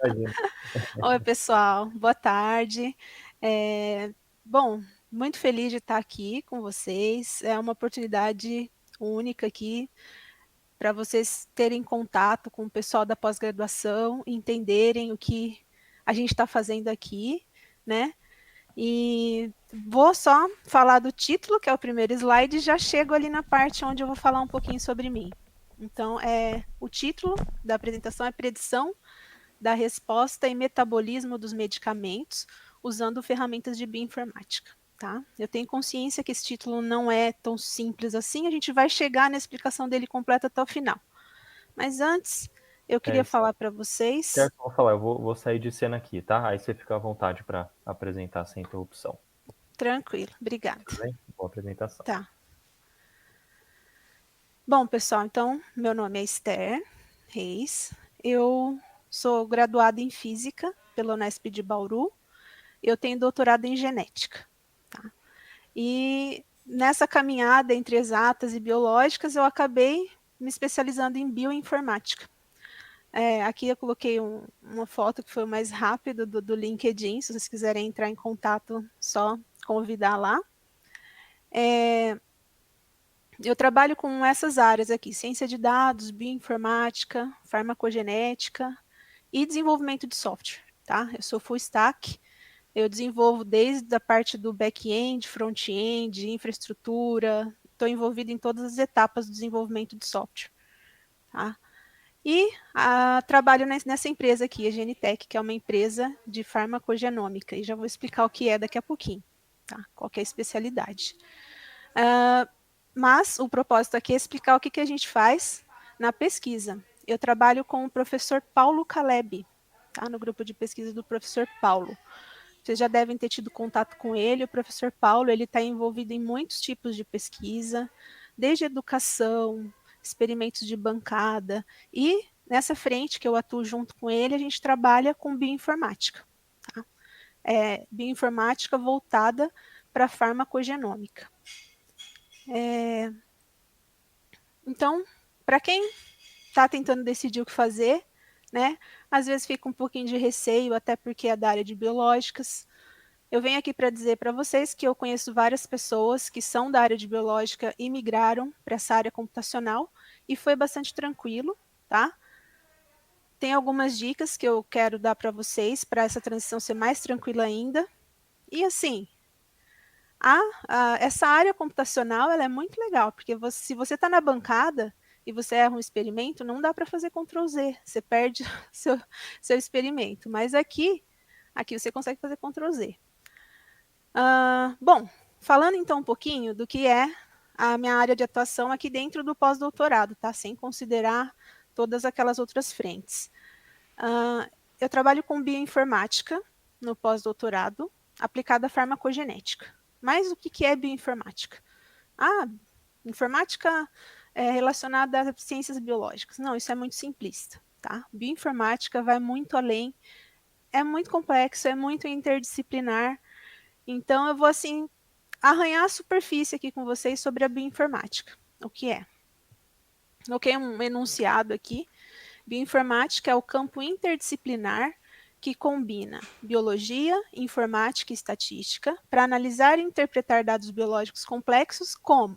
Imagina. Oi, pessoal, boa tarde. É, bom, muito feliz de estar aqui com vocês. É uma oportunidade única aqui para vocês terem contato com o pessoal da pós-graduação, entenderem o que a gente está fazendo aqui, né? E vou só falar do título, que é o primeiro slide, e já chego ali na parte onde eu vou falar um pouquinho sobre mim. Então, o título da apresentação é Predição da resposta e metabolismo dos medicamentos usando ferramentas de bioinformática. Tá? Eu tenho consciência que esse título não é tão simples assim, a gente vai chegar na explicação dele completa até o final. Mas antes, eu É queria isso. falar para Quero vocês. só falar, eu vou sair de cena aqui, tá? Aí você fica à vontade para apresentar sem interrupção. Tranquilo, obrigada. Tudo bem? Boa apresentação. Tá. Bom, pessoal, então, meu nome é Esther Reis, eu sou graduada em Física pela Unesp de Bauru, eu tenho doutorado em Genética. Tá? E nessa caminhada entre exatas e biológicas, eu acabei me especializando em bioinformática. Aqui eu coloquei uma foto que foi o mais rápido do LinkedIn, se vocês quiserem entrar em contato, só convidar lá. Eu trabalho com essas áreas aqui, ciência de dados, bioinformática, farmacogenética e desenvolvimento de software. Tá? Eu sou full stack, eu desenvolvo desde a parte do back-end, front-end, infraestrutura, estou envolvida em todas as etapas do desenvolvimento de software. Tá? E trabalho nessa empresa aqui, a Genitec, que é uma empresa de farmacogenômica, e já vou explicar o que é daqui a pouquinho, tá? Qual é a especialidade. Mas o propósito aqui é explicar o que a gente faz na pesquisa. Eu trabalho com o professor Paulo Caleb, tá? No grupo de pesquisa do professor Paulo. Vocês já devem ter tido contato com ele. O professor Paulo, ele está envolvido em muitos tipos de pesquisa, desde educação, experimentos de bancada, e nessa frente que eu atuo junto com ele, a gente trabalha com bioinformática. Tá? Bioinformática voltada para farmacogenômica. Então, para quem está tentando decidir o que fazer, né? Às vezes fica um pouquinho de receio, até porque é da área de biológicas. Eu venho aqui para dizer para vocês que eu conheço várias pessoas que são da área de biológica e migraram para essa área computacional e foi bastante tranquilo, tá? Tem algumas dicas que eu quero dar para vocês para essa transição ser mais tranquila ainda. E assim, essa área computacional ela é muito legal, porque se você está na bancada e você erra um experimento, não dá para fazer Ctrl Z, você perde seu experimento. Mas aqui você consegue fazer Ctrl Z. Bom, falando então um pouquinho do que é a minha área de atuação aqui dentro do pós-doutorado, tá? Sem considerar todas aquelas outras frentes. Eu trabalho com bioinformática no pós-doutorado, aplicada à farmacogenética. Mas o que é bioinformática? Informática relacionada às ciências biológicas. Não, isso é muito simplista, tá? Bioinformática vai muito além, é muito complexo, é muito interdisciplinar. Então, eu vou, assim, arranhar a superfície aqui com vocês sobre a bioinformática. O que é? Coloquei um enunciado aqui. Bioinformática é o campo interdisciplinar que combina biologia, informática e estatística para analisar e interpretar dados biológicos complexos como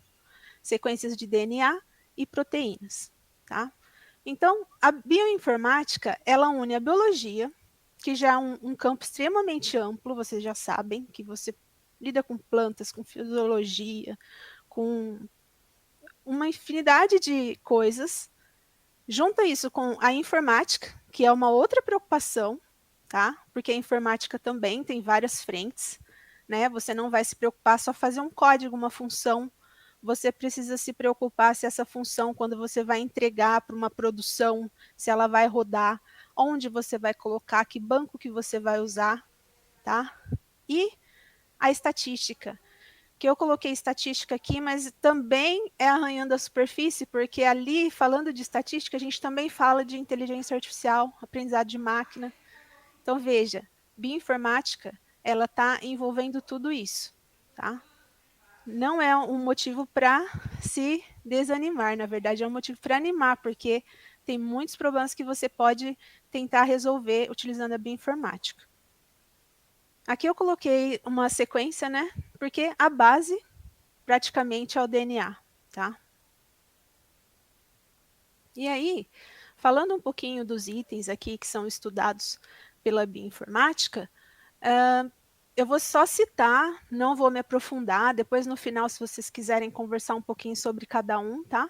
sequências de DNA e proteínas. Tá? Então, a bioinformática, ela une a biologia, que já é um campo extremamente amplo, vocês já sabem, que você lida com plantas, com fisiologia, com uma infinidade de coisas. Junta isso com a informática, que é uma outra preocupação, tá? Porque a informática também tem várias frentes, né? Você não vai se preocupar só fazer um código, uma função. Você precisa se preocupar se essa função, quando você vai entregar para uma produção, se ela vai rodar, onde você vai colocar, que banco que você vai usar, tá? E a estatística, que eu coloquei estatística aqui, mas também é arranhando a superfície, porque ali, falando de estatística, a gente também fala de inteligência artificial, aprendizado de máquina. Então, veja, bioinformática, ela está envolvendo tudo isso, tá? Não é um motivo para se desanimar, na verdade, é um motivo para animar, porque tem muitos problemas que você pode tentar resolver utilizando a bioinformática. Aqui eu coloquei uma sequência, né? Porque a base praticamente é o DNA, tá? E aí, falando um pouquinho dos itens aqui que são estudados pela bioinformática, eu vou só citar, não vou me aprofundar, depois no final, se vocês quiserem conversar um pouquinho sobre cada um, tá?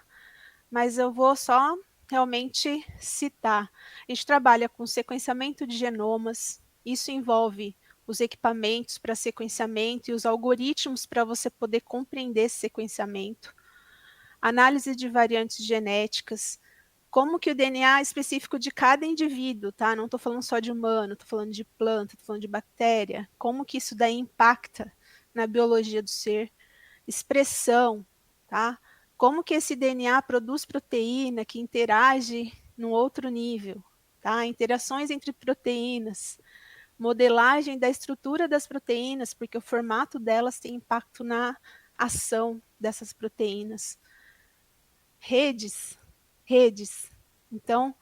Mas eu vou só realmente citar. A gente trabalha com sequenciamento de genomas, isso envolve os equipamentos para sequenciamento e os algoritmos para você poder compreender esse sequenciamento, análise de variantes genéticas, como que o DNA é específico de cada indivíduo, tá? Não estou falando só de humano, estou falando de planta, estou falando de bactéria, como que isso daí impacta na biologia do ser, expressão, tá? Como que esse DNA produz proteína que interage num outro nível, tá? Interações entre proteínas, modelagem da estrutura das proteínas, porque o formato delas tem impacto na ação dessas proteínas. Redes. Então,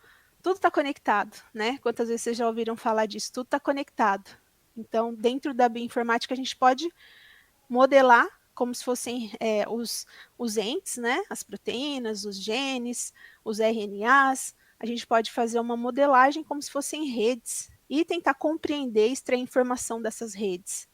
tudo está conectado, né? Quantas vezes vocês já ouviram falar disso? Tudo está conectado. Então, dentro da bioinformática, a gente pode modelar como se fossem os entes, né? As proteínas, os genes, os RNAs. A gente pode fazer uma modelagem como se fossem redes e tentar compreender e extrair informação dessas redes.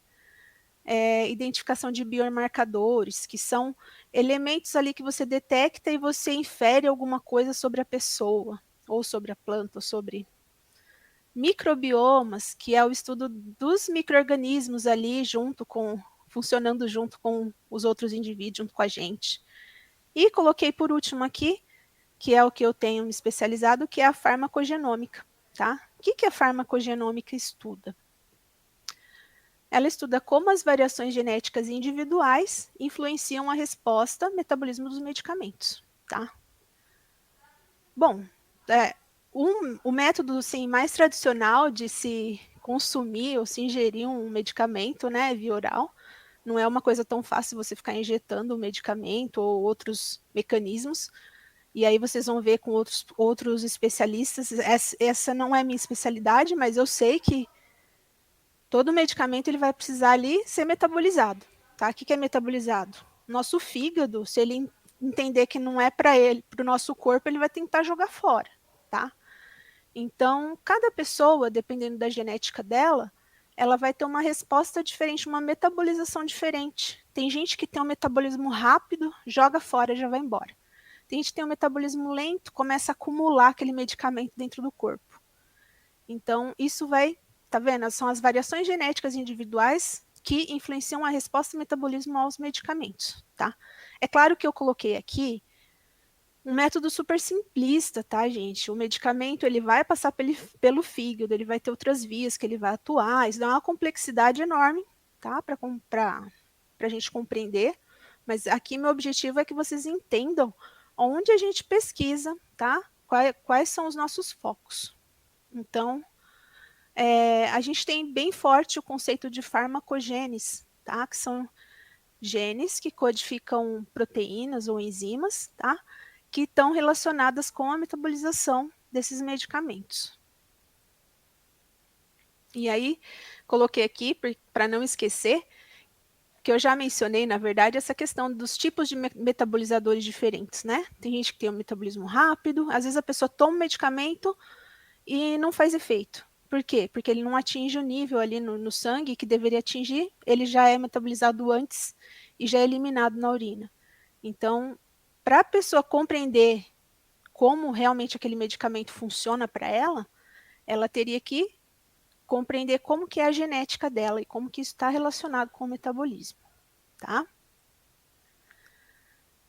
Identificação de biomarcadores, que são elementos ali que você detecta e você infere alguma coisa sobre a pessoa, ou sobre a planta, ou sobre microbiomas, que é o estudo dos micro-organismos ali funcionando junto com os outros indivíduos, junto com a gente. E coloquei por último aqui, que é o que eu tenho me especializado, que é a farmacogenômica, tá? O que a farmacogenômica estuda? Ela estuda como as variações genéticas individuais influenciam a resposta ao metabolismo dos medicamentos, tá? Bom, o método assim, mais tradicional de se consumir ou se ingerir um medicamento, né, via oral, não é uma coisa tão fácil você ficar injetando um medicamento ou outros mecanismos, e aí vocês vão ver com outros especialistas, essa não é minha especialidade, mas eu sei que todo medicamento ele vai precisar ali ser metabolizado, tá? O que é metabolizado? Nosso fígado, se ele entender que não é para ele, para o nosso corpo, ele vai tentar jogar fora, tá? Então, cada pessoa, dependendo da genética dela, ela vai ter uma resposta diferente, uma metabolização diferente. Tem gente que tem um metabolismo rápido, joga fora, já vai embora. Tem gente que tem um metabolismo lento, começa a acumular aquele medicamento dentro do corpo. Então, isso vai, tá vendo? São as variações genéticas individuais que influenciam a resposta e metabolismo aos medicamentos, tá? É claro que eu coloquei aqui um método super simplista, tá, gente? O medicamento, ele vai passar pelo fígado, ele vai ter outras vias que ele vai atuar, isso dá uma complexidade enorme, tá? Para a gente compreender, mas aqui meu objetivo é que vocês entendam onde a gente pesquisa, tá? Quais são os nossos focos. Então, a gente tem bem forte o conceito de farmacogenes, tá? Que são genes que codificam proteínas ou enzimas, tá? Que estão relacionadas com a metabolização desses medicamentos. E aí, coloquei aqui, para não esquecer, que eu já mencionei, na verdade, essa questão dos tipos de metabolizadores diferentes, né? Tem gente que tem um metabolismo rápido, às vezes a pessoa toma um medicamento e não faz efeito. Por quê? Porque ele não atinge o nível ali no sangue que deveria atingir, ele já é metabolizado antes e já é eliminado na urina. Então, para a pessoa compreender como realmente aquele medicamento funciona para ela, ela teria que compreender como que é a genética dela e como que isso está relacionado com o metabolismo, tá?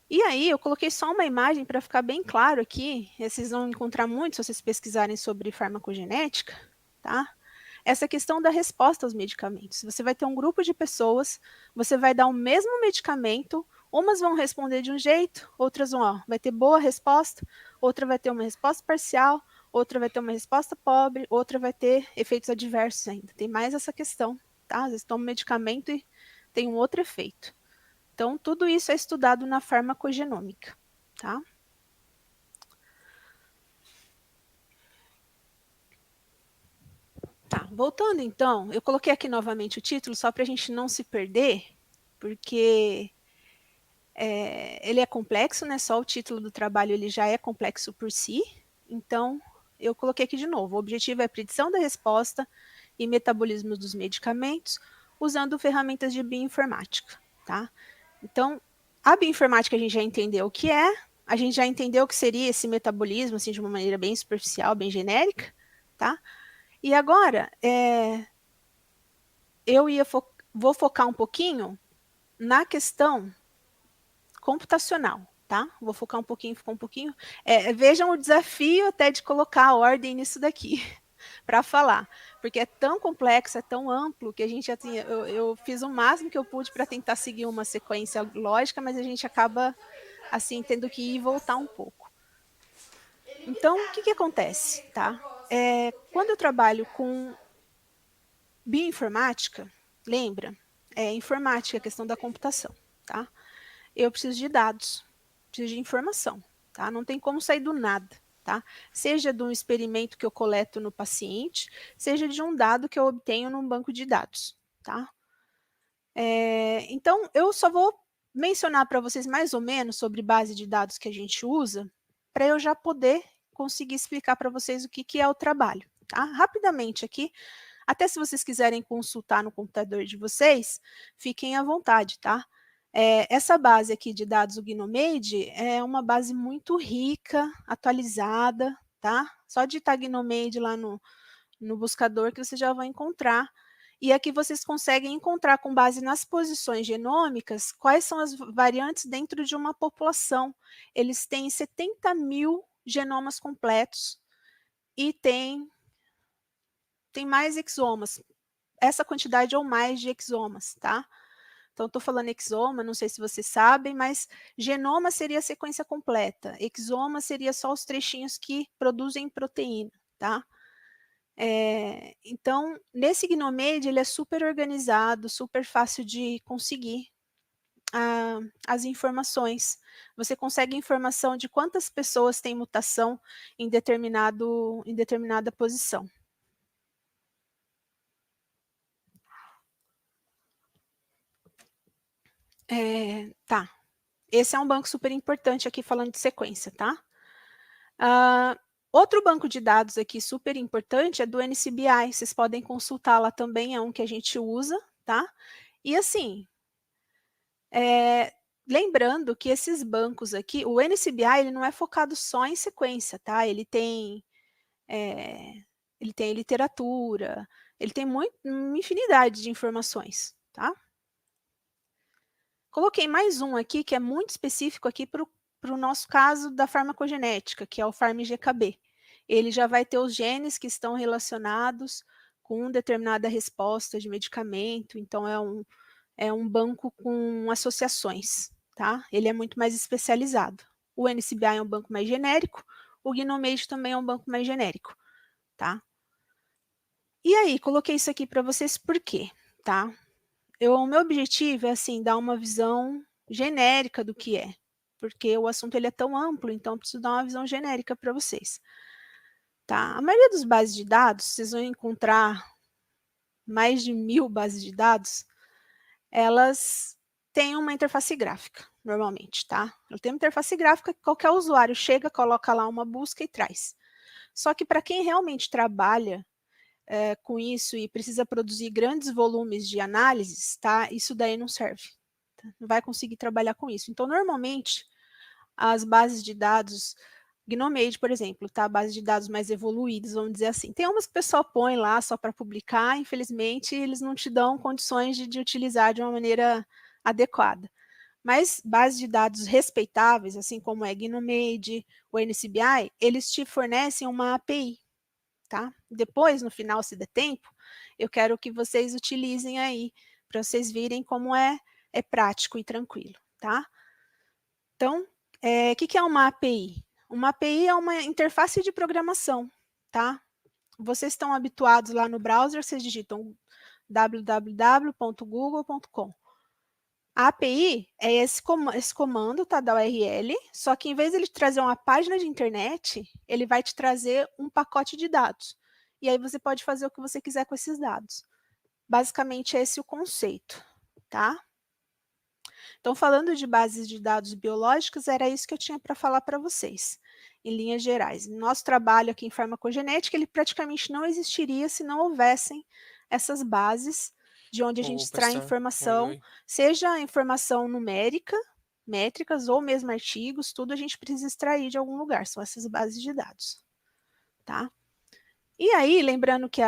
E aí, eu coloquei só uma imagem para ficar bem claro aqui, vocês vão encontrar muito se vocês pesquisarem sobre farmacogenética, tá? Essa questão da resposta aos medicamentos. Você vai ter um grupo de pessoas, você vai dar o mesmo medicamento, umas vão responder de um jeito, outras vai ter boa resposta, outra vai ter uma resposta parcial, outra vai ter uma resposta pobre, outra vai ter efeitos adversos ainda. Tem mais essa questão, tá? Às vezes toma um medicamento e tem um outro efeito. Então, tudo isso é estudado na farmacogenômica, tá? voltando então, eu coloquei aqui novamente o título só para a gente não se perder, porque ele é complexo, né? Só o título do trabalho ele já é complexo por si. Então, eu coloquei aqui de novo. O objetivo é a predição da resposta e metabolismo dos medicamentos usando ferramentas de bioinformática, tá? Então, a bioinformática a gente já entendeu o que é, a gente já entendeu o que seria esse metabolismo, assim, de uma maneira bem superficial, bem genérica, tá? E agora, eu vou focar um pouquinho na questão computacional, tá? Vou focar um pouquinho, vejam o desafio até de colocar a ordem nisso daqui para falar, porque é tão complexo, é tão amplo que a gente já tinha, eu fiz o máximo que eu pude para tentar seguir uma sequência lógica, mas a gente acaba assim tendo que ir e voltar um pouco. Então, o que acontece, tá? Quando eu trabalho com bioinformática, lembra? Informática, a questão da computação, tá? Eu preciso de dados, preciso de informação, tá? Não tem como sair do nada, tá? Seja de um experimento que eu coleto no paciente, seja de um dado que eu obtenho num banco de dados, tá? Então, eu só vou mencionar para vocês mais ou menos sobre base de dados que a gente usa, para eu já poder conseguir explicar para vocês o que é o trabalho, tá? Rapidamente aqui, até se vocês quiserem consultar no computador de vocês, fiquem à vontade, tá? Essa base aqui de dados, o Gnomade, é uma base muito rica, atualizada, tá? Só digitar Gnomade lá no buscador que você já vai encontrar. E aqui vocês conseguem encontrar, com base nas posições genômicas, quais são as variantes dentro de uma população. Eles têm 70 mil genomas completos e tem mais exomas, essa quantidade ou mais de exomas, tá? Então, estou falando exoma, não sei se vocês sabem, mas genoma seria a sequência completa, exoma seria só os trechinhos que produzem proteína, tá? Então, nesse Gnomade, ele é super organizado, super fácil de conseguir as informações. Você consegue informação de quantas pessoas têm mutação em determinada posição. Tá. Esse é um banco super importante aqui falando de sequência, tá? Outro banco de dados aqui super importante é do NCBI, vocês podem consultar lá também, é um que a gente usa, tá? E assim, lembrando que esses bancos aqui, o NCBI ele não é focado só em sequência, tá? Ele tem literatura, ele tem uma infinidade de informações, tá? Coloquei mais um aqui, que é muito específico aqui para o nosso caso da farmacogenética, que é o FarmGKB. Ele já vai ter os genes que estão relacionados com determinada resposta de medicamento, então é um banco com associações, tá? Ele é muito mais especializado. O NCBI é um banco mais genérico, o Gnomade também é um banco mais genérico, tá? E aí, coloquei isso aqui para vocês por quê, tá? O meu objetivo é, assim, dar uma visão genérica do que é, porque o assunto ele é tão amplo, então eu preciso dar uma visão genérica para vocês. Tá? A maioria das bases de dados, vocês vão encontrar mais de 1000 bases de dados, elas têm uma interface gráfica, normalmente, tá? Eu tenho uma interface gráfica que qualquer usuário chega, coloca lá uma busca e traz. Só que para quem realmente trabalha com isso e precisa produzir grandes volumes de análises, tá? Isso daí não serve. Tá? Não vai conseguir trabalhar com isso. Então, normalmente, as bases de dados, Gnomade, por exemplo, tá? Bases de dados mais evoluídas, vamos dizer assim. Tem umas que o pessoal põe lá só para publicar, infelizmente, eles não te dão condições de utilizar de uma maneira adequada. Mas bases de dados respeitáveis, assim como é Gnomade, o NCBI, eles te fornecem uma API, tá? Depois, no final, se der tempo, eu quero que vocês utilizem aí, para vocês virem como é prático e tranquilo, tá? Então, o que é uma API? Uma API é uma interface de programação, tá? Vocês estão habituados lá no browser, vocês digitam www.google.com. A API é esse comando, tá, da URL, só que em vez de ele te trazer uma página de internet, ele vai te trazer um pacote de dados. e aí você pode fazer o que você quiser com esses dados. Basicamente, esse é o conceito, tá? Então, falando de bases de dados biológicas, era isso que eu tinha para falar para vocês, em linhas gerais. Nosso trabalho aqui em farmacogenética, ele praticamente não existiria se não houvessem essas bases de onde a gente extrai informação, seja informação numérica, métricas ou mesmo artigos, tudo a gente precisa extrair de algum lugar, são essas bases de dados, tá? E aí, lembrando que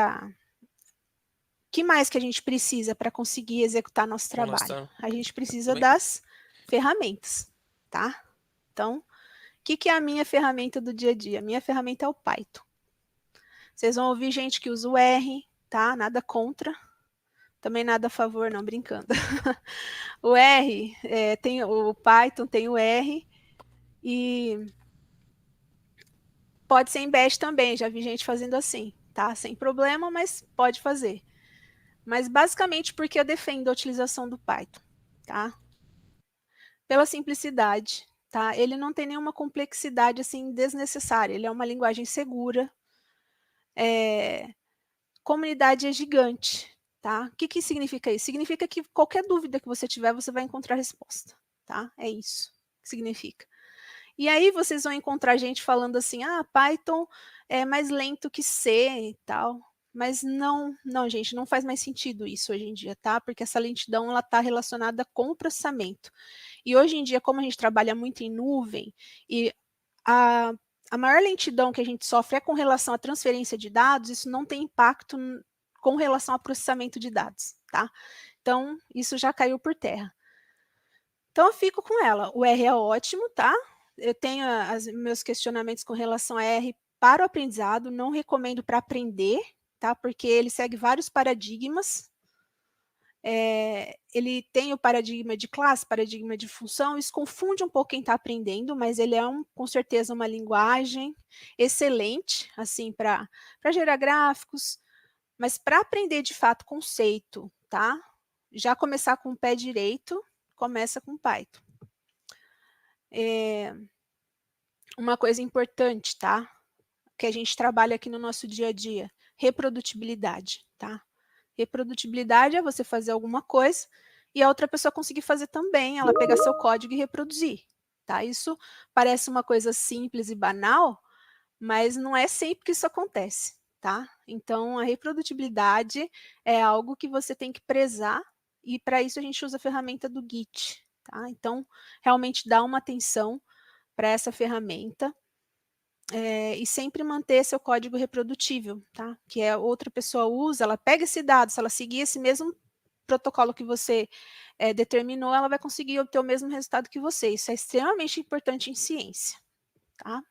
mais que a gente precisa para conseguir executar nosso trabalho? A gente precisa das ferramentas, tá? Então, o que é a minha ferramenta do dia a dia? A minha ferramenta é o Python. Vocês vão ouvir gente que usa o R, tá? Nada contra. Também nada a favor, não, brincando. O R, tem o Python, tem o R, e pode ser em Bash também, já vi gente fazendo assim, tá? Sem problema, mas pode fazer. Mas basicamente porque eu defendo a utilização do Python, tá? Pela simplicidade, tá? Ele não tem nenhuma complexidade assim desnecessária, ele é uma linguagem segura, comunidade é gigante, tá? O que significa isso? Significa que qualquer dúvida que você tiver, você vai encontrar resposta, tá? É isso que significa. E aí vocês vão encontrar gente falando assim, Python é mais lento que C e tal. Mas não, gente, não faz mais sentido isso hoje em dia, tá? Porque essa lentidão, ela está relacionada com o processamento. E hoje em dia, como a gente trabalha muito em nuvem, e a maior lentidão que a gente sofre é com relação à transferência de dados, isso não tem impacto com relação ao processamento de dados, tá? Então, isso já caiu por terra. Então, eu fico com ela. O R é ótimo, tá? Eu tenho meus questionamentos com relação a R para o aprendizado, não recomendo para aprender, tá? Porque ele segue vários paradigmas. Ele tem o paradigma de classe, paradigma de função, isso confunde um pouco quem está aprendendo, mas ele é com certeza uma linguagem excelente, assim, para gerar gráficos, mas para aprender de fato conceito, tá? Já começar com o pé direito, começa com Python. Uma coisa importante, tá? Que a gente trabalha aqui no nosso dia a dia, reprodutibilidade, tá? Reprodutibilidade é você fazer alguma coisa e a outra pessoa conseguir fazer também, ela pegar seu código e reproduzir, tá? Isso parece uma coisa simples e banal, mas não é sempre que isso acontece, tá? Então, a reprodutibilidade é algo que você tem que prezar e para isso a gente usa a ferramenta do Git, tá? Então, realmente dá uma atenção para essa ferramenta e sempre manter seu código reprodutível, tá? Que outra pessoa usa, ela pega esse dado, se ela seguir esse mesmo protocolo que você determinou, ela vai conseguir obter o mesmo resultado que você. Isso é extremamente importante em ciência, tá?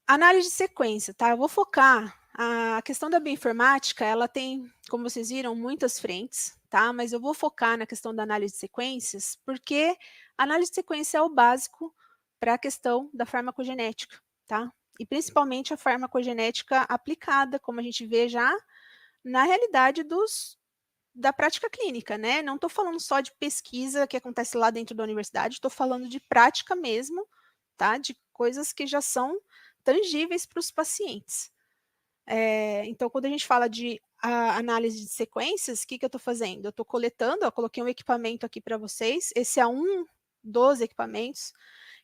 Análise de sequência, tá? Eu vou focar. A questão da bioinformática, ela tem, como vocês viram, muitas frentes, tá? Mas eu vou focar na questão da análise de sequências, porque a análise de sequência é o básico para a questão da farmacogenética, tá? E principalmente a farmacogenética aplicada, como a gente vê já na realidade da prática clínica, né? Não estou falando só de pesquisa que acontece lá dentro da universidade, estou falando de prática mesmo, tá? De coisas que já são tangíveis para os pacientes. Então, quando a gente fala de análise de sequências, o que eu estou fazendo? Eu estou coletando, eu coloquei um equipamento aqui para vocês, esse é um dos equipamentos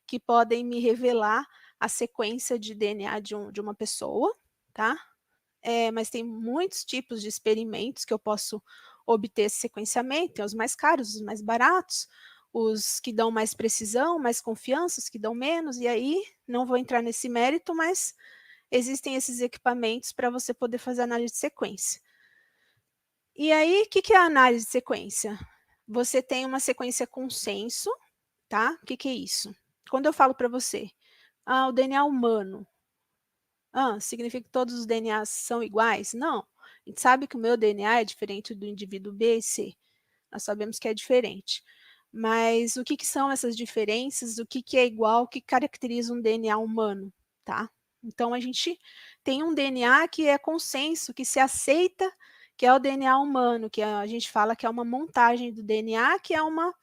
que podem me revelar a sequência de DNA de uma pessoa, tá? Mas tem muitos tipos de experimentos que eu posso obter esse sequenciamento, tem os mais caros, os mais baratos, os que dão mais precisão, mais confiança, os que dão menos, e aí não vou entrar nesse mérito, mas existem esses equipamentos para você poder fazer análise de sequência. E aí, o que é a análise de sequência? Você tem uma sequência consenso, tá? O que é isso? Quando eu falo para você, o DNA humano, significa que todos os DNAs são iguais? Não. A gente sabe que o meu DNA é diferente do indivíduo B e C. Nós sabemos que é diferente. Mas o que são essas diferenças? O que é igual? O que caracteriza um DNA humano? Tá? Então, a gente tem um DNA que é consenso, que se aceita, que é o DNA humano, que a gente fala que é uma montagem do DNA, que é uma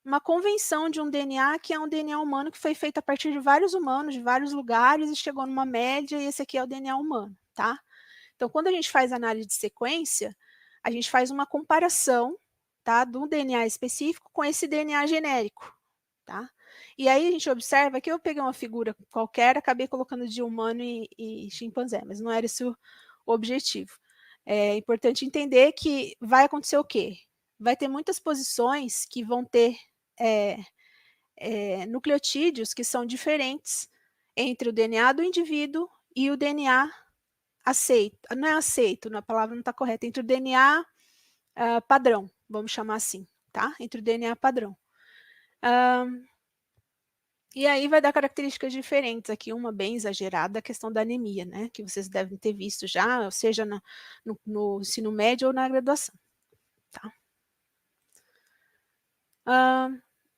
uma convenção de um DNA que é um DNA humano que foi feito a partir de vários humanos, de vários lugares, e chegou numa média, e esse aqui é o DNA humano, tá? Então, quando a gente faz análise de sequência, a gente faz uma comparação, tá, do DNA específico com esse DNA genérico, tá? E aí a gente observa que eu peguei uma figura qualquer, acabei colocando de humano e chimpanzé, mas não era esse o objetivo. É importante entender que vai acontecer o quê? Vai ter muitas posições que vão ter nucleotídeos que são diferentes entre o DNA do indivíduo e o DNA aceito, não é aceito, a palavra não está correta, entre o DNA padrão, vamos chamar assim, tá? Entre o DNA padrão. E aí vai dar características diferentes aqui, uma bem exagerada, a questão da anemia, né? Que vocês devem ter visto já, seja no ensino médio ou na graduação, tá?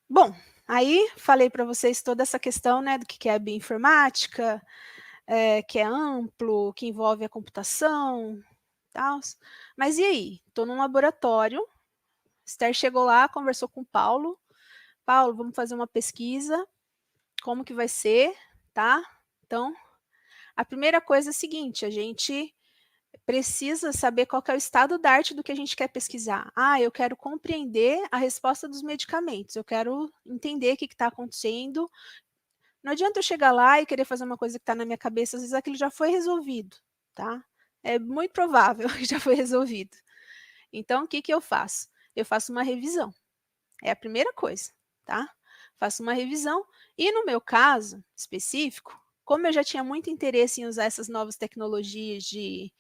Bom, aí falei para vocês toda essa questão, né, do que é bioinformática, que é amplo, que envolve a computação, tal. Mas e aí? Estou num laboratório, Esther chegou lá, conversou com o Paulo. Paulo, vamos fazer uma pesquisa, como que vai ser, tá? Então, a primeira coisa é a seguinte, a gente precisa saber qual que é o estado da arte do que a gente quer pesquisar. Ah, eu quero compreender a resposta dos medicamentos, eu quero entender o que está acontecendo. Não adianta eu chegar lá e querer fazer uma coisa que está na minha cabeça, às vezes aquilo já foi resolvido, tá? É muito provável que já foi resolvido. Então, o que, que eu faço? Eu faço uma revisão. É a primeira coisa, tá? Faço uma revisão. E no meu caso específico, como eu já tinha muito interesse em usar essas novas tecnologias de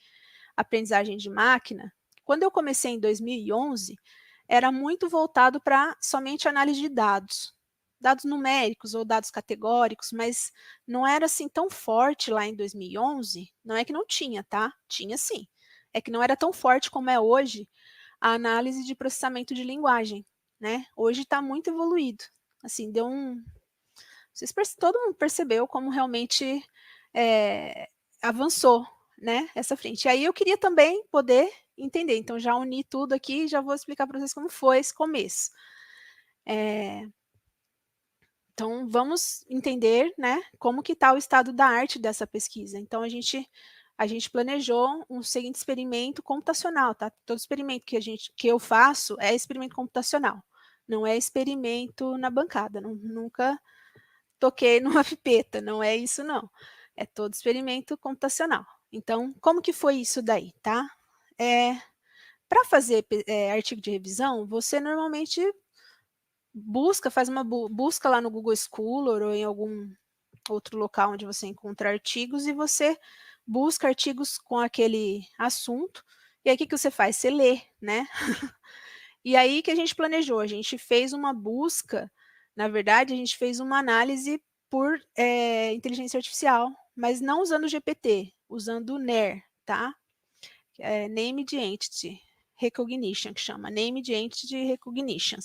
aprendizagem de máquina, quando eu comecei em 2011, era muito voltado para somente análise de dados. Dados numéricos ou dados categóricos, mas não era assim tão forte lá em 2011. Não é que não tinha, tá? Tinha sim. É que não era tão forte como é hoje a análise de processamento de linguagem, né? Hoje está muito evoluído. Assim, deu um. Todo mundo percebeu como realmente avançou, né? Essa frente. E aí eu queria também poder entender. Então já uni tudo aqui, já vou explicar para vocês como foi esse começo. Então vamos entender, né? Como que está o estado da arte dessa pesquisa. Então a gente planejou um seguinte experimento computacional, tá? Todo experimento que eu faço é experimento computacional, não é experimento na bancada. Nunca toquei numa pipeta, não é isso não. É todo experimento computacional. Então, como que foi isso daí, tá? Para fazer artigo de revisão, você normalmente faz uma busca lá no Google Scholar ou em algum outro local onde você encontra artigos e você busca artigos com aquele assunto. E aí o que você faz? Você lê, né? E aí que a gente planejou, a gente fez uma busca, na verdade, a gente fez uma análise por inteligência artificial, mas não usando o GPT, usando o NER, tá? Named Entity Recognition, que chama Named Entity Recognition.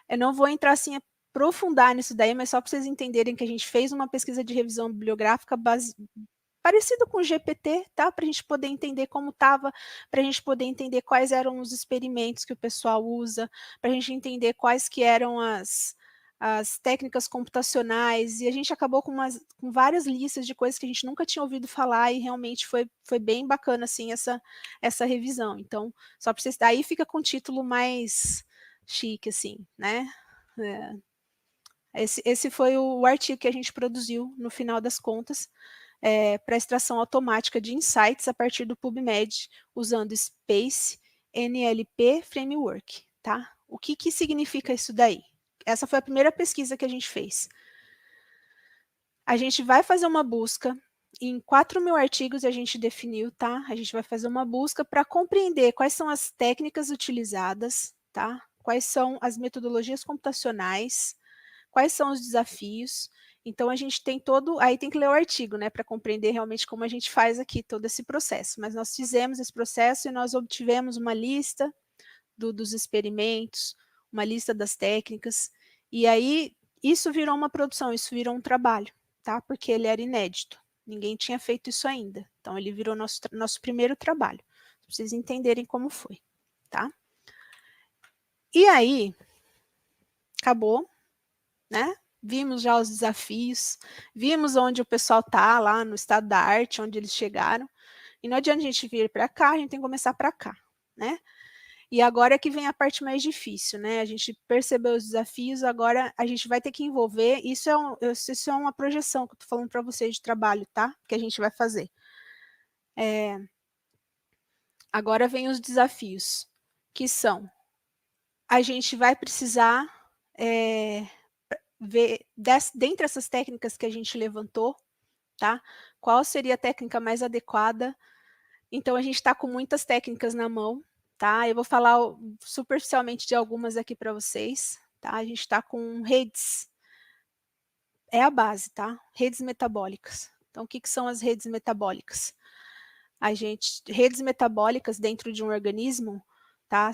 Eu não vou entrar assim aprofundar nisso daí, mas só para vocês entenderem que a gente fez uma pesquisa de revisão bibliográfica parecido com o GPT, tá? Para a gente poder entender como estava, para a gente poder entender quais eram os experimentos que o pessoal usa, para a gente entender quais que eram as técnicas computacionais, e a gente acabou com várias listas de coisas que a gente nunca tinha ouvido falar, e realmente foi bem bacana, assim, essa revisão. Então, só para vocês, aí fica com o título mais chique, assim, né? Esse foi o artigo que a gente produziu, no final das contas, para extração automática de insights a partir do PubMed, usando Space NLP Framework, tá? O que significa isso daí? Essa foi a primeira pesquisa que a gente fez. A gente vai fazer uma busca em 4.000 artigos, a gente definiu, tá? A gente vai fazer uma busca para compreender quais são as técnicas utilizadas, tá? Quais são as metodologias computacionais, quais são os desafios. Então a gente tem aí tem que ler o artigo, né, para compreender realmente como a gente faz aqui todo esse processo. Mas nós fizemos esse processo e nós obtivemos uma lista dos experimentos, uma lista das técnicas, e aí isso virou uma produção, isso virou um trabalho, tá? Porque ele era inédito, ninguém tinha feito isso ainda. Então ele virou nosso primeiro trabalho, para vocês entenderem como foi, tá? E aí, acabou, né? Vimos já os desafios, vimos onde o pessoal está lá no estado da arte, onde eles chegaram. E não adianta a gente vir para cá, a gente tem que começar para cá, né? E agora é que vem a parte mais difícil, né? A gente percebeu os desafios, agora a gente vai ter que envolver. Isso é uma projeção que eu estou falando para vocês de trabalho, tá? Que a gente vai fazer. Agora vem os desafios, que são: a gente vai precisar ver, dentre essas técnicas que a gente levantou, tá? Qual seria a técnica mais adequada? Então, a gente está com muitas técnicas na mão, tá? Eu vou falar superficialmente de algumas aqui para vocês, tá? A gente está com redes, é a base, tá? Redes metabólicas. Então, o que são as redes metabólicas? Redes metabólicas dentro de um organismo, tá?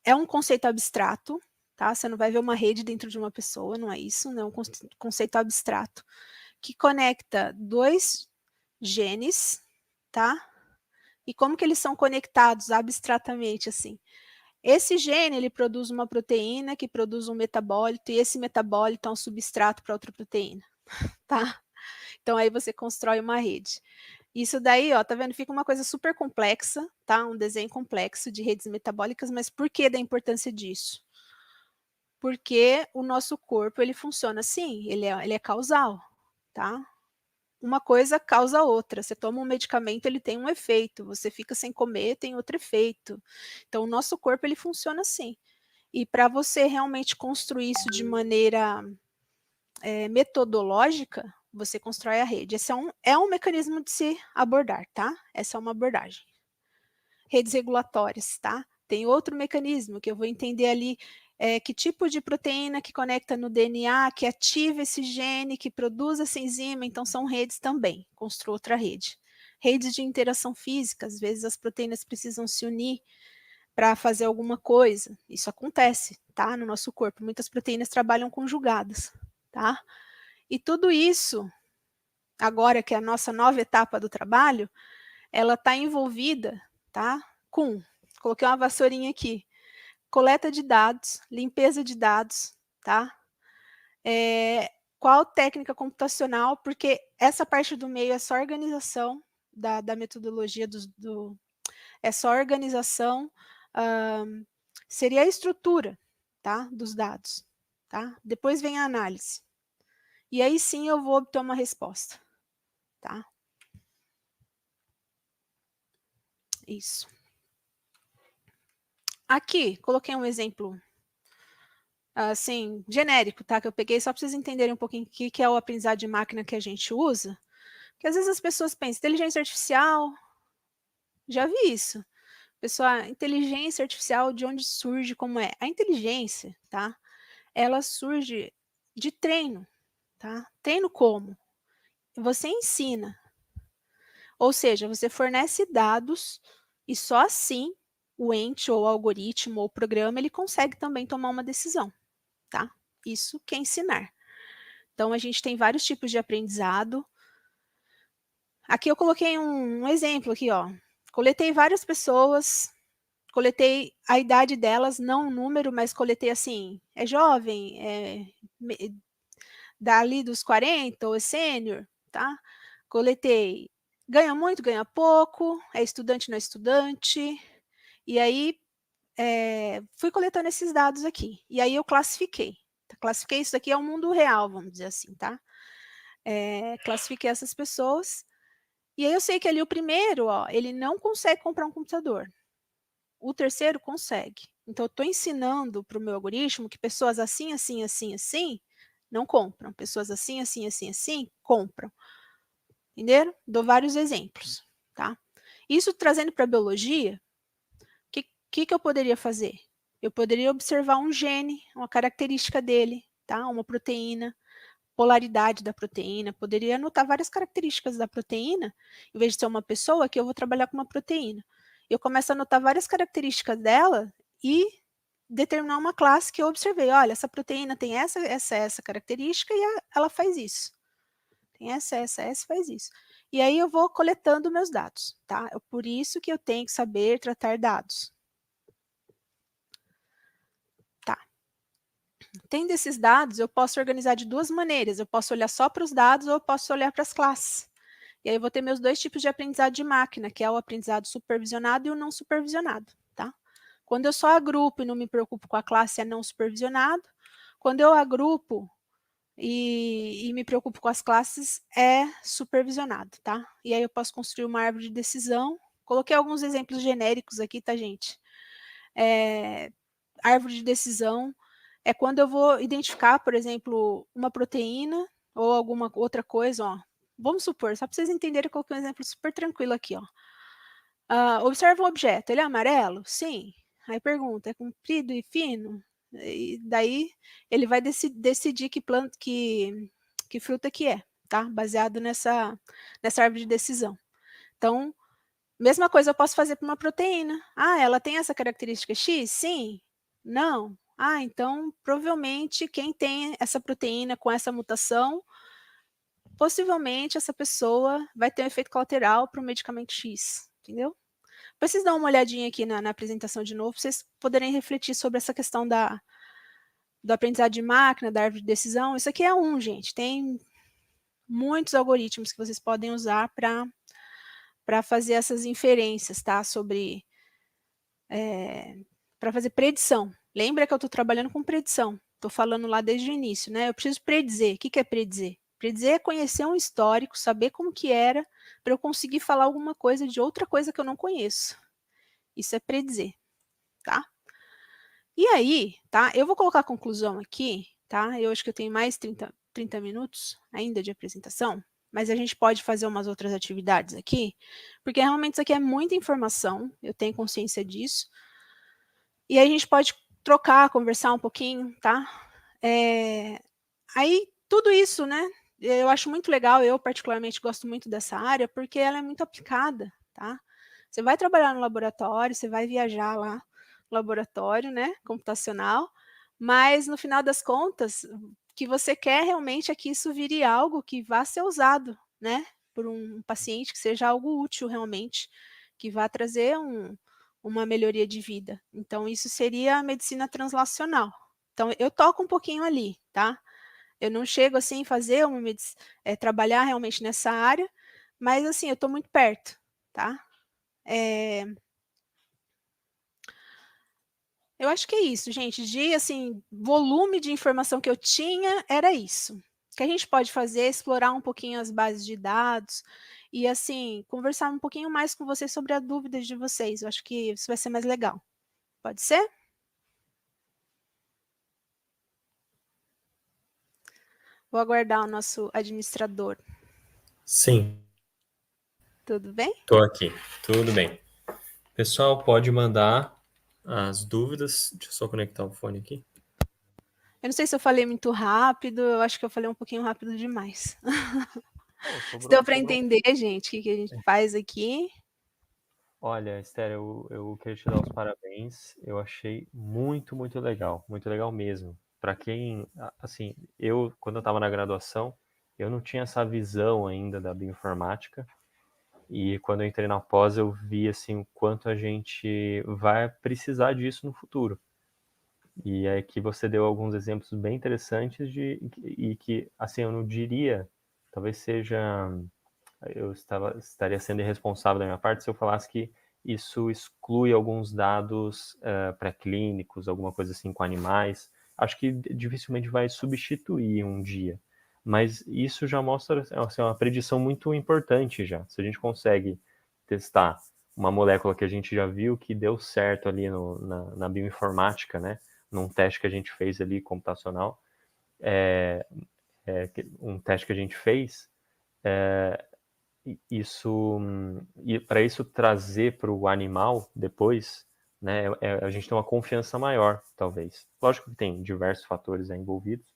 É um conceito abstrato, tá? Você não vai ver uma rede dentro de uma pessoa, não é isso, não é um conceito abstrato, que conecta dois genes, tá? E como que eles são conectados abstratamente, assim? Esse gene, ele produz uma proteína que produz um metabólito, e esse metabólito é um substrato para outra proteína, tá? Então, aí você constrói uma rede. Isso daí, ó, tá vendo? Fica uma coisa super complexa, tá? Um desenho complexo de redes metabólicas, mas por que da importância disso? Porque o nosso corpo, ele funciona assim, ele é causal, tá? Uma coisa causa a outra. Você toma um medicamento, ele tem um efeito. Você fica sem comer, tem outro efeito. Então, o nosso corpo, ele funciona assim. E para você realmente construir isso de maneira metodológica, você constrói a rede. Esse é um mecanismo de se abordar, tá? Essa é uma abordagem. Redes regulatórias, tá? Tem outro mecanismo que eu vou entender ali que tipo de proteína que conecta no DNA, que ativa esse gene, que produz essa enzima, então são redes também, construo outra rede. Redes de interação física, às vezes as proteínas precisam se unir para fazer alguma coisa, isso acontece, tá, no nosso corpo, muitas proteínas trabalham conjugadas, tá? E tudo isso, agora que é a nossa nova etapa do trabalho, ela está envolvida, tá, coloquei uma vassourinha aqui, coleta de dados, limpeza de dados, tá? Qual técnica computacional, porque essa parte do meio é só organização da metodologia, é só organização, seria a estrutura, tá? Dos dados, tá? Depois vem a análise. E aí sim eu vou obter uma resposta, tá? Isso. Aqui, coloquei um exemplo assim, genérico, tá? Que eu peguei só para vocês entenderem um pouquinho o que é o aprendizado de máquina que a gente usa. Porque às vezes as pessoas pensam, inteligência artificial, já vi isso. Pessoal, inteligência artificial, de onde surge, como é? A inteligência, tá? Ela surge de treino, tá? Treino como? Você ensina. Ou seja, você fornece dados e só assim o ente ou o algoritmo ou o programa, ele consegue também tomar uma decisão, tá? Isso que é ensinar. Então, a gente tem vários tipos de aprendizado. Aqui eu coloquei um exemplo aqui, ó. Coletei várias pessoas, coletei a idade delas, não o número, mas coletei assim, é jovem, dali dos 40 ou é sênior, tá? Coletei, ganha muito, ganha pouco, é estudante, não é estudante, e aí fui coletando esses dados aqui, e aí eu classifiquei. Classifiquei isso daqui ao mundo real, vamos dizer assim, tá? Classifiquei essas pessoas, e aí eu sei que ali o primeiro, ó, ele não consegue comprar um computador. O terceiro consegue. Então, eu estou ensinando para o meu algoritmo que pessoas assim, assim, assim, assim, não compram. Pessoas assim, assim, assim, assim, compram. Entenderam? Dou vários exemplos, tá? Isso trazendo para a biologia, o que eu poderia fazer? Eu poderia observar um gene, uma característica dele, tá? Uma proteína, polaridade da proteína, poderia anotar várias características da proteína, em vez de ser uma pessoa, que eu vou trabalhar com uma proteína. Eu começo a anotar várias características dela e determinar uma classe que eu observei. Olha, essa proteína tem essa característica e ela faz isso. Tem essa, faz isso. E aí eu vou coletando meus dados, tá? É por isso que eu tenho que saber tratar dados. Tá. tendo esses dados, eu posso organizar de duas maneiras. Eu posso olhar só para os dados ou eu posso olhar para as classes. E aí eu vou ter meus dois tipos de aprendizado de máquina, que é o aprendizado supervisionado e o não supervisionado, tá? Quando eu só agrupo e não me preocupo com a classe, é não supervisionado. Quando eu agrupo e me preocupo com as classes, é supervisionado, tá? E aí eu posso construir uma árvore de decisão. Coloquei alguns exemplos genéricos aqui, tá, gente? Árvore de decisão é quando eu vou identificar, por exemplo, uma proteína ou alguma outra coisa, ó. Vamos supor, só para vocês entenderem, eu coloquei um exemplo super tranquilo aqui, ó. Observa um objeto, ele é amarelo? Sim. Aí pergunta, é comprido e fino? E daí ele vai decidir que planta, que fruta que é, tá? Baseado nessa árvore de decisão. Então, mesma coisa eu posso fazer para uma proteína. Ah, ela tem essa característica X? Sim. Não. Ah, então provavelmente quem tem essa proteína com essa mutação, possivelmente essa pessoa vai ter um efeito colateral para o medicamento X, entendeu? Vocês dar uma olhadinha aqui na apresentação de novo, para vocês poderem refletir sobre essa questão do aprendizado de máquina, da árvore de decisão. Isso aqui é gente. Tem muitos algoritmos que vocês podem usar para fazer essas inferências, tá? Sobre para fazer predição. Lembra que eu estou trabalhando com predição. Estou falando lá desde o início, né? Eu preciso predizer. O que é predizer? Predizer é conhecer um histórico, saber como que era, para eu conseguir falar alguma coisa de outra coisa que eu não conheço. Isso é predizer, tá? E aí, tá? Eu vou colocar a conclusão aqui, tá? Eu acho que eu tenho mais 30 minutos ainda de apresentação, mas a gente pode fazer umas outras atividades aqui, porque realmente isso aqui é muita informação, eu tenho consciência disso. E aí a gente pode trocar, conversar um pouquinho, tá? Aí, tudo isso, né? Eu acho muito legal, eu particularmente gosto muito dessa área, porque ela é muito aplicada, tá? Você vai trabalhar no laboratório, você vai viajar lá no laboratório, né, computacional, mas no final das contas, o que você quer realmente é que isso vire algo que vá ser usado, né, por um paciente, que seja algo útil realmente, que vá trazer uma melhoria de vida. Então, isso seria a medicina translacional. Então, eu toco um pouquinho ali, tá? Eu não chego assim a fazer trabalhar realmente nessa área, mas assim, eu estou muito perto, tá? Eu acho que é isso, gente. De assim, volume de informação que eu tinha era isso. O que a gente pode fazer é explorar um pouquinho as bases de dados e assim, conversar um pouquinho mais com vocês sobre as dúvidas de vocês. Eu acho que isso vai ser mais legal. Pode ser? Vou aguardar o nosso administrador. Sim, Tudo bem? estou aqui. Tudo bem. Pessoal, pode mandar as dúvidas. Deixa eu só conectar o fone aqui. Eu não sei se eu falei muito rápido, eu acho que eu falei um pouquinho rápido demais. Oh, Se deu para sobrou. entender, gente, o que a gente faz aqui. Olha, Esther, eu queria te dar os parabéns. Eu achei muito legal mesmo. Para quem, assim, quando eu estava na graduação, eu não tinha essa visão ainda da bioinformática. E quando eu entrei na pós, eu vi assim o quanto a gente vai precisar disso no futuro. E aqui você deu alguns exemplos bem interessantes e que, assim, eu não diria, talvez seja, estaria sendo irresponsável da minha parte se eu falasse que isso exclui alguns dados pré-clínicos, alguma coisa assim com animais. Acho que dificilmente vai substituir um dia, mas isso já mostra assim, uma predição muito importante já. Se a gente consegue testar uma molécula que a gente já viu que deu certo ali na bioinformática, né? Num teste que a gente fez ali computacional, um teste que a gente fez, isso e para isso trazer para o animal depois, né, a gente tem uma confiança maior, talvez. Lógico que tem diversos fatores envolvidos.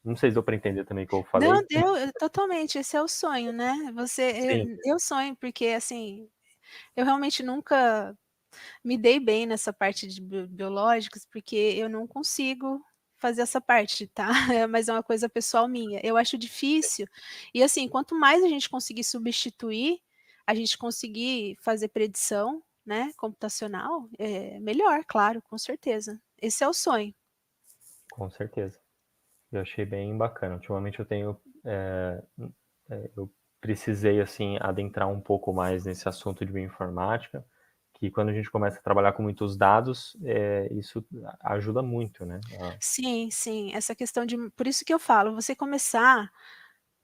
Não sei se deu para entender também o que eu Não, falei. deu, totalmente, esse é o sonho, né? Sim. Eu sonho, porque assim, eu realmente nunca me dei bem nessa parte de biológicos, porque eu não consigo fazer essa parte, tá? Mas é uma coisa pessoal minha. Eu acho difícil. E assim, quanto mais a gente conseguir substituir, a gente conseguir fazer predição, né, computacional, melhor, claro, com certeza. Esse é o sonho. Com certeza. Eu achei bem bacana. Ultimamente eu tenho, eu precisei assim adentrar um pouco mais nesse assunto de bioinformática, que quando a gente começa a trabalhar com muitos dados, isso ajuda muito, né? Sim, sim, essa questão de por isso que eu falo, você começar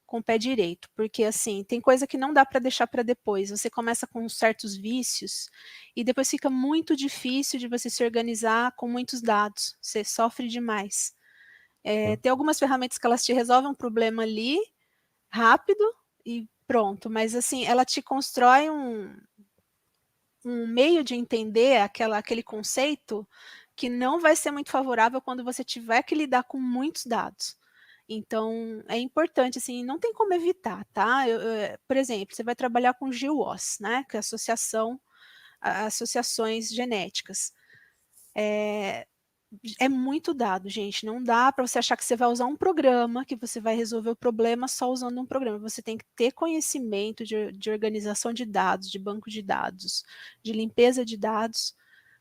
com o pé direito, porque assim, tem coisa que não dá para deixar para depois. Você começa com certos vícios e depois fica muito difícil de você se organizar com muitos dados. Você sofre demais. Sim, Tem algumas ferramentas que elas te resolvem um problema ali rápido e pronto, mas assim, ela te constrói um meio de entender aquele conceito que não vai ser muito favorável quando você tiver que lidar com muitos dados. Então, é importante, assim, não tem como evitar, tá? Por exemplo, você vai trabalhar com GWAS, né? Que é a associações genéticas. É muito dado, gente. Não dá para você achar que você vai usar um programa, que você vai resolver o problema só usando um programa. Você tem que ter conhecimento de organização de dados, de banco de dados, de limpeza de dados,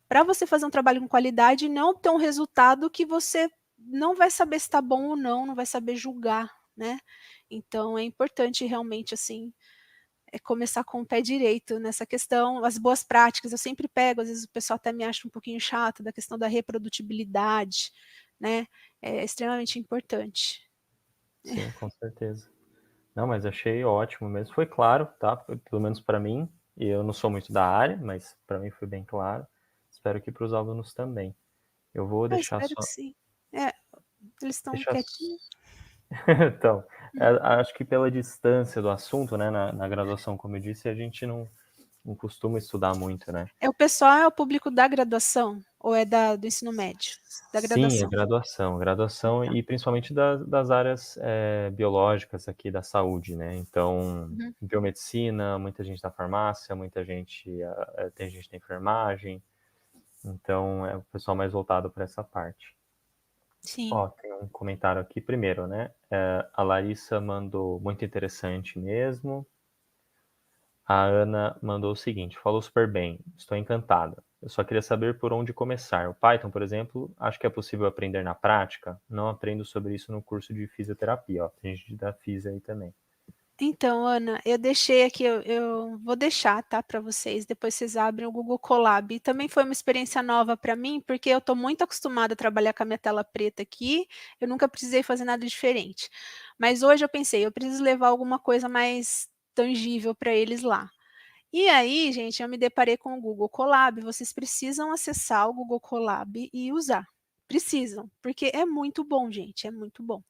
para você fazer um trabalho com qualidade e não ter um resultado que você não vai saber se está bom ou não, não vai saber julgar, né? Então é importante realmente assim começar com o pé direito nessa questão. As boas práticas eu sempre pego, às vezes o pessoal até me acha um pouquinho chato da questão da reprodutibilidade, né? É extremamente importante. sim, com certeza. Não, mas achei ótimo mesmo. Foi claro, tá? Pelo menos para mim. E eu não sou muito da área, mas para mim foi bem claro. Espero que para os alunos também. Eu vou Eu deixar espero que só, sim. É, eles estão deixar quietinhos. então, acho que pela distância do assunto, né, na graduação, como eu disse, a gente não costuma estudar muito, né? É o pessoal é o público da graduação ou é do ensino médio? Da Sim, é graduação. graduação, graduação Tá. e principalmente das áreas biológicas aqui da saúde, né? Então, Uhum. biomedicina, muita gente da farmácia, muita gente, tem gente da enfermagem, então é o pessoal mais voltado para essa parte. Sim. Ó, tem um comentário aqui primeiro, né? A Larissa mandou muito interessante mesmo. A Ana mandou o seguinte: falou super bem, estou encantada. Eu só queria saber por onde começar. O Python, por exemplo, acho que é possível aprender na prática. Não aprendo sobre isso no curso de fisioterapia. Ó, tem gente da física aí também. Então, Ana, eu deixei aqui, eu vou deixar, tá, para vocês. Depois vocês abrem o Google Colab. E também foi uma experiência nova para mim, porque eu estou muito acostumada a trabalhar com a minha tela preta aqui. Eu nunca precisei fazer nada diferente. Mas hoje eu pensei, eu preciso levar alguma coisa mais tangível para eles lá. E aí, gente, eu me deparei com o Google Colab. Vocês precisam acessar o Google Colab e usar. Precisam, porque é muito bom, gente, é muito bom.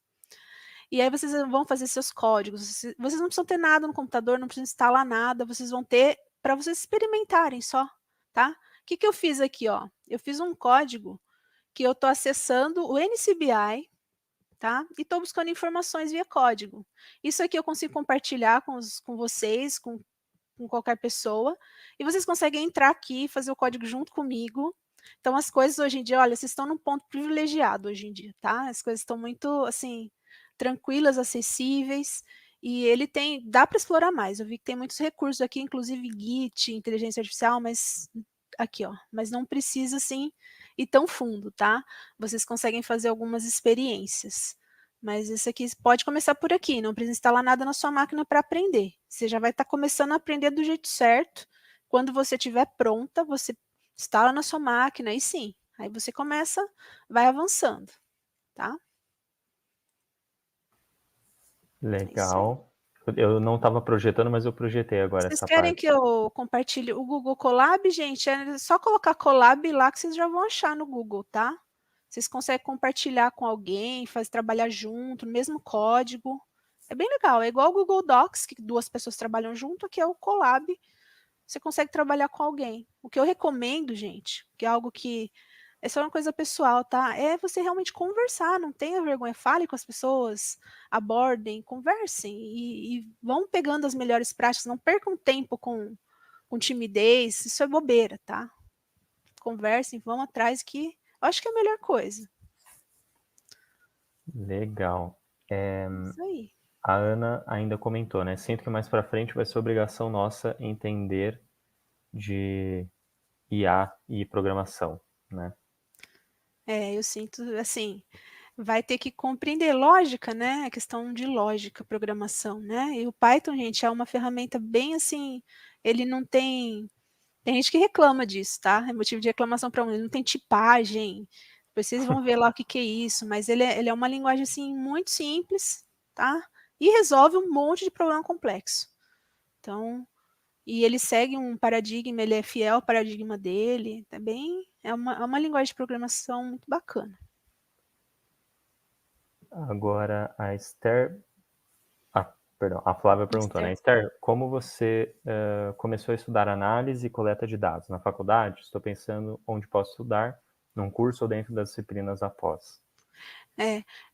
E aí vocês vão fazer seus códigos. Vocês não precisam ter nada no computador, não precisam instalar nada, vocês vão ter para vocês experimentarem só, tá? O que, que eu fiz aqui, ó? Eu fiz um código que eu estou acessando o NCBI, tá? E estou buscando informações via código. Isso aqui eu consigo compartilhar com vocês, com qualquer pessoa, e vocês conseguem entrar aqui e fazer o código junto comigo. Então, as coisas hoje em dia, olha, vocês estão num ponto privilegiado hoje em dia, tá? As coisas estão muito, assim, tranquilas, acessíveis, e ele dá para explorar mais. Eu vi que tem muitos recursos aqui, inclusive Git, inteligência artificial, mas aqui, ó, mas não precisa, assim, ir tão fundo, tá? Vocês conseguem fazer algumas experiências. Mas isso aqui pode começar por aqui, não precisa instalar nada na sua máquina para aprender. Você já vai estar começando a aprender do jeito certo. Quando você estiver pronta, você instala na sua máquina, aí sim. Aí você começa, vai avançando, tá? É isso aí. Legal. Eu não estava projetando, mas eu projetei agora Vocês essa querem parte. que eu compartilhe o Google Colab, gente? É só colocar Colab lá que vocês já vão achar no Google, tá? Vocês conseguem compartilhar com alguém, fazer trabalhar junto, no mesmo código. É bem legal. É igual o Google Docs, que duas pessoas trabalham junto, aqui é o Colab. Você consegue trabalhar com alguém. O que eu recomendo, gente, que é algo que é só uma coisa pessoal, tá? É você realmente conversar, não tenha vergonha, fale com as pessoas, abordem, conversem e vão pegando as melhores práticas, não percam tempo com timidez, isso é bobeira, tá? Conversem, vão atrás que eu acho que é a melhor coisa. Legal. Isso aí. A Ana ainda comentou, né? Sinto que mais para frente vai ser obrigação nossa entender de IA e programação, né? Eu sinto assim. vai ter que compreender lógica, né? A questão de lógica, programação, né? E o Python, gente, é uma ferramenta bem assim, ele não tem. Tem gente que reclama disso, tá? É motivo de reclamação para um. Ele não tem tipagem. Depois vocês vão ver lá o que, que é isso, mas ele é uma linguagem assim muito simples, tá? E resolve um monte de problema complexo. Então, e ele segue um paradigma, ele é fiel ao paradigma dele, também é uma linguagem de programação muito bacana. Agora, a Esther. Ah, perdão, a Flávia perguntou, né? Esther, como você começou a estudar análise e coleta de dados? Na faculdade? Estou pensando onde posso estudar, num curso ou dentro das disciplinas após.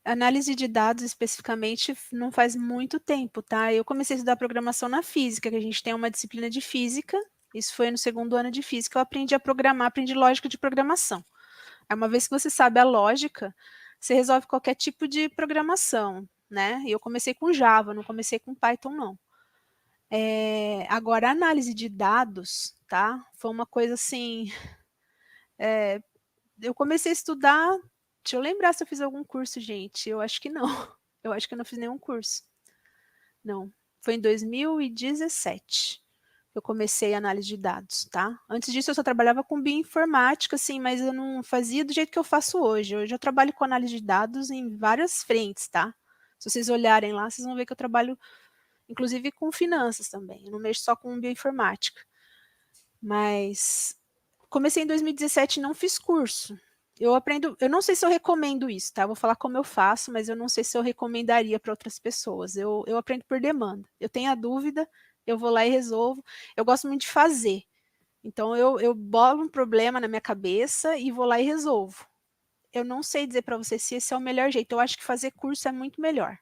Análise de dados especificamente não faz muito tempo, tá? Eu comecei a estudar programação na física, que a gente tem uma disciplina de física, isso foi no segundo ano de física, eu aprendi a programar, aprendi lógica de programação. Aí uma vez que você sabe a lógica, você resolve qualquer tipo de programação, né? E eu comecei com Java, não comecei com Python, não. Agora, a análise de dados, tá? Foi uma coisa assim. Eu comecei a estudar. Deixa eu lembrar se eu fiz algum curso, gente. Eu acho que não. Eu acho que eu não fiz nenhum curso. Não. Foi em 2017 eu comecei a análise de dados, tá? Antes disso, eu só trabalhava com bioinformática, assim, mas eu não fazia do jeito que eu faço hoje. Hoje eu trabalho com análise de dados em várias frentes, tá? Se vocês olharem lá, vocês vão ver que eu trabalho, inclusive, com finanças também. Eu não mexo só com bioinformática. Mas comecei em 2017 e não fiz curso. Eu não sei se eu recomendo isso, tá? Eu vou falar como eu faço, mas eu não sei se eu recomendaria para outras pessoas. Eu aprendo por demanda. Eu tenho a dúvida, eu vou lá e resolvo. Eu gosto muito de fazer. Então eu bolo um problema na minha cabeça e vou lá e resolvo. Eu não sei dizer para você se esse é o melhor jeito. Eu acho que fazer curso é muito melhor.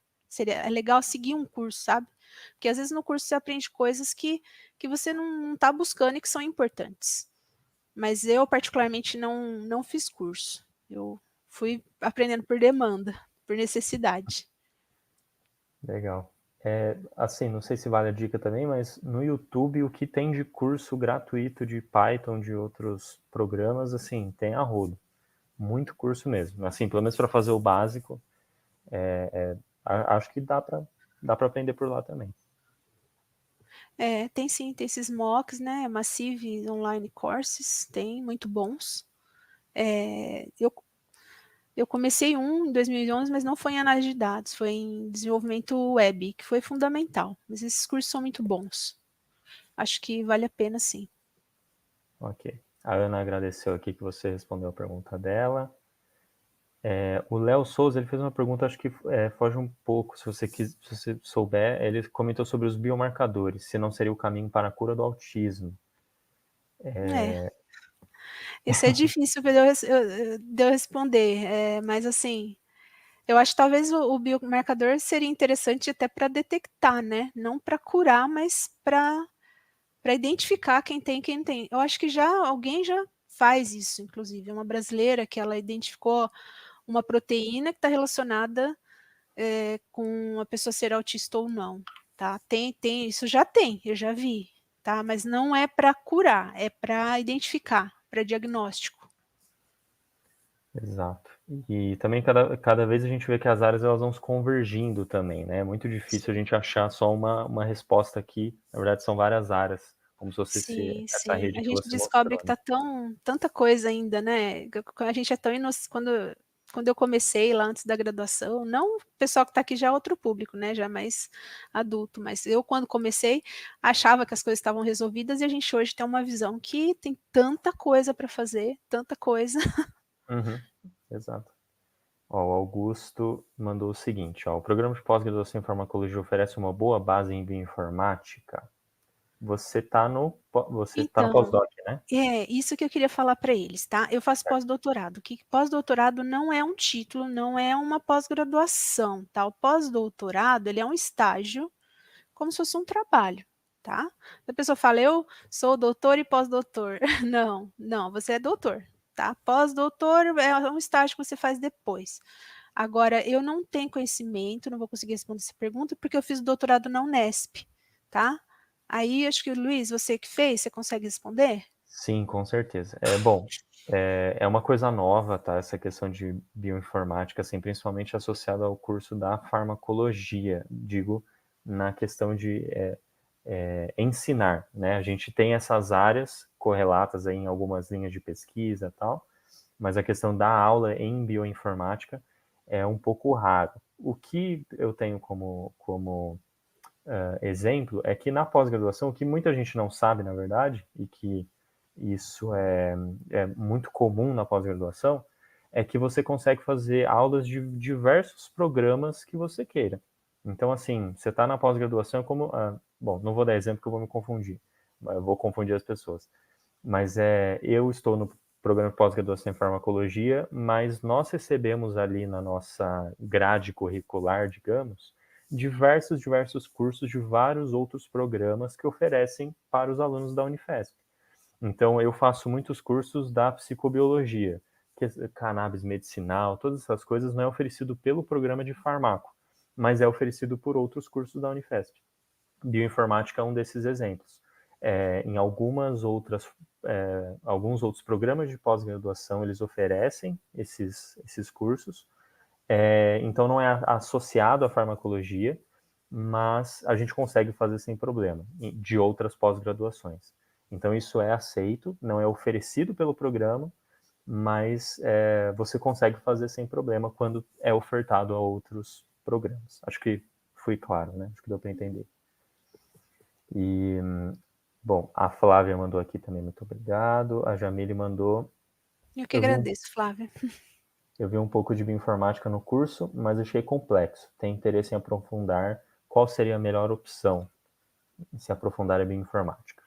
É legal seguir um curso, sabe? Porque às vezes no curso você aprende coisas que você não está buscando e que são importantes. Mas eu, particularmente, não fiz curso. Eu fui aprendendo por demanda, por necessidade. Legal. Assim, não sei se vale a dica também, mas no YouTube o que tem de curso gratuito de Python, de outros programas, assim, tem a rodo. Muito curso mesmo. Assim, pelo menos para fazer o básico, acho que dá para aprender por lá também. Tem sim, tem esses MOOCs, né? Massive Online Courses, tem, muito bons. Eu comecei um em 2011, mas não foi em análise de dados, foi em desenvolvimento web, que foi fundamental. Mas esses cursos são muito bons. Acho que vale a pena, sim. Ok. A Ana agradeceu aqui que você respondeu a pergunta dela. O Léo Souza, ele fez uma pergunta, acho que foge um pouco, se você souber. Ele comentou sobre os biomarcadores, se não seria o caminho para a cura do autismo. Isso é difícil de eu responder, mas assim, eu acho que talvez o biomarcador seria interessante até para detectar, né? Não para curar, mas para identificar quem tem e quem não tem. Eu acho que alguém já faz isso, inclusive. Uma brasileira que ela identificou uma proteína que está relacionada com a pessoa ser autista ou não, tá? Isso já tem, eu já vi, tá? Mas não é para curar, é para identificar, para diagnóstico. Exato. E também cada vez a gente vê que as áreas elas vão se convergindo também, né? É muito difícil a gente achar só uma resposta aqui. Na verdade, são várias áreas, como se fosse Sim, essa sim. rede A que gente você descobre mostrou, que né? tá tanta coisa ainda, né? A gente é tão inocente. Quando eu comecei lá antes da graduação, não o pessoal que está aqui já é outro público, né? Já mais adulto, mas eu, quando comecei, achava que as coisas estavam resolvidas e a gente hoje tem uma visão que tem tanta coisa para fazer, tanta coisa. Uhum, exato. Ó, o Augusto mandou o seguinte, ó, o programa de pós-graduação em farmacologia oferece uma boa base em bioinformática. Você tá no Então, pós-doc, né? isso que eu queria falar para eles, tá? Eu faço pós-doutorado. Que pós-doutorado não é um título, não é uma pós-graduação, tá? O pós-doutorado, ele é um estágio como se fosse um trabalho, tá? A pessoa fala, eu sou doutor e pós-doutor. Não, não, você é doutor, tá? Pós-doutor é um estágio que você faz depois. Agora, eu não tenho conhecimento, não vou conseguir responder essa pergunta, porque eu fiz doutorado na Unesp, tá? Aí, acho que, Luiz, você que fez, você consegue responder? Sim, com certeza. Bom, é uma coisa nova, tá? Essa questão de bioinformática, assim, principalmente associada ao curso da farmacologia, digo, na questão de ensinar, né? A gente tem essas áreas correlatas aí em algumas linhas de pesquisa e tal, mas a questão da aula em bioinformática é um pouco raro. O que eu tenho como exemplo é que na pós-graduação, o que muita gente não sabe, na verdade, e que isso é muito comum na pós-graduação, é que você consegue fazer aulas de diversos programas que você queira. Então, assim, você está na pós-graduação como... bom, não vou dar exemplo que eu vou me confundir. Eu vou confundir as pessoas. Mas eu estou no programa de pós-graduação em farmacologia, mas nós recebemos ali na nossa grade curricular, digamos, diversos cursos de vários outros programas que oferecem para os alunos da Unifesp. Então, eu faço muitos cursos da psicobiologia, que é cannabis medicinal, todas essas coisas não é oferecido pelo programa de farmaco, mas é oferecido por outros cursos da Unifesp. Bioinformática é um desses exemplos. Em alguns outros programas de pós-graduação, eles oferecem esses cursos, então não é associado à farmacologia, mas a gente consegue fazer sem problema, de outras pós-graduações. Então isso é aceito, não é oferecido pelo programa, mas você consegue fazer sem problema quando é ofertado a outros programas. Acho que fui claro, né? Acho que deu para entender. E, bom, a Flávia mandou aqui também, muito obrigado. A Jamile mandou... Eu que agradeço, Flávia. Eu vi um pouco de bioinformática no curso, mas achei complexo. Tenho interesse em aprofundar. Qual seria a melhor opção em se aprofundar em bioinformática?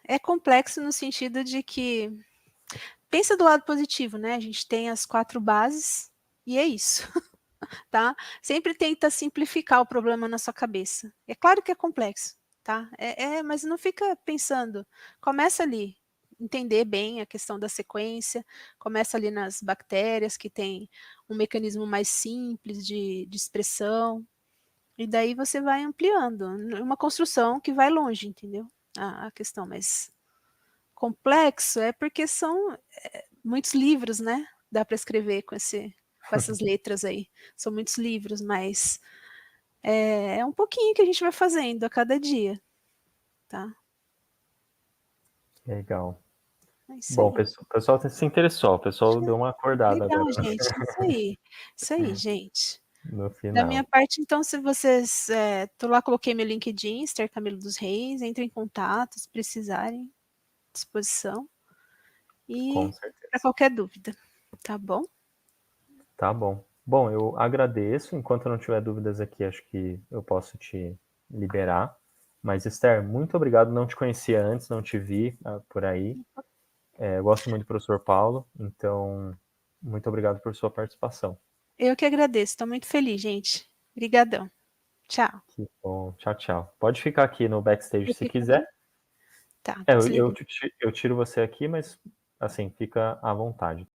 É complexo no sentido de que, pensa do lado positivo, né? A gente tem as 4 bases e é isso, tá? Sempre tenta simplificar o problema na sua cabeça. É claro que é complexo, tá? Mas não fica pensando. Começa ali, entender bem a questão da sequência, começa ali nas bactérias, que tem um mecanismo mais simples de expressão, e daí você vai ampliando. Uma construção que vai longe, entendeu? A questão, mas complexo é porque são muitos livros, né? Dá para escrever com essas letras aí. São muitos livros, mas é um pouquinho que a gente vai fazendo a cada dia, tá? Legal. É isso Bom, aí. o pessoal se interessou, o pessoal deu uma acordada Legal, agora gente. Isso aí, gente. no Da minha final. parte, então, se vocês... tô lá, coloquei meu LinkedIn, Esther Camilo dos Reis, entrem em contato, se precisarem, disposição. Com E para certeza. qualquer dúvida, tá bom? Tá bom. Bom, eu agradeço. Enquanto eu não tiver dúvidas aqui, acho que eu posso te liberar. Mas, Esther, muito obrigado. Não te conhecia antes, não te vi por aí. Eu gosto muito do professor Paulo, então, muito obrigado por sua participação. Eu que agradeço, estou muito feliz, gente. Obrigadão. Tchau. Que bom. Tchau, tchau. Pode ficar aqui no backstage Eu se fico quiser. aqui? Tá, Eu desliga. tiro você aqui, mas, assim, fica à vontade.